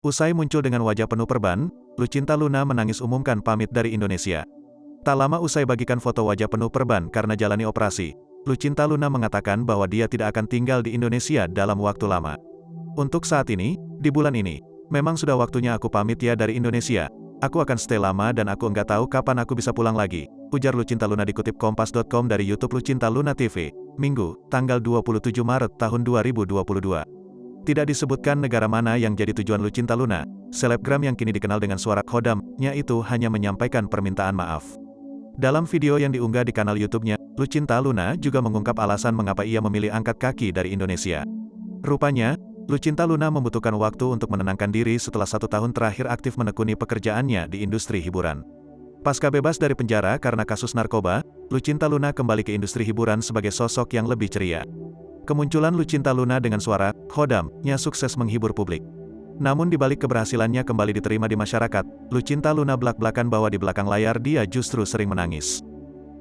Usai muncul dengan wajah penuh perban, Lucinta Luna menangis umumkan pamit dari Indonesia. Tak lama usai bagikan foto wajah penuh perban karena jalani operasi, Lucinta Luna mengatakan bahwa dia tidak akan tinggal di Indonesia dalam waktu lama. Untuk saat ini, di bulan ini, memang sudah waktunya aku pamit ya dari Indonesia. Aku akan stay lama dan aku nggak tahu kapan aku bisa pulang lagi, ujar Lucinta Luna dikutip Kompas.com dari YouTube Lucinta Luna TV, Minggu, tanggal 27 Maret tahun 2022. Tidak disebutkan negara mana yang jadi tujuan Lucinta Luna, selebgram yang kini dikenal dengan suara khodam-nya itu hanya menyampaikan permintaan maaf. Dalam video yang diunggah di kanal YouTube-nya, Lucinta Luna juga mengungkap alasan mengapa ia memilih angkat kaki dari Indonesia. Rupanya, Lucinta Luna membutuhkan waktu untuk menenangkan diri setelah 1 tahun terakhir aktif menekuni pekerjaannya di industri hiburan. Pasca bebas dari penjara karena kasus narkoba, Lucinta Luna kembali ke industri hiburan sebagai sosok yang lebih ceria. Kemunculan Lucinta Luna dengan suara khodam-nya sukses menghibur publik. Namun di balik keberhasilannya kembali diterima di masyarakat, Lucinta Luna belak-belakan bahwa di belakang layar dia justru sering menangis.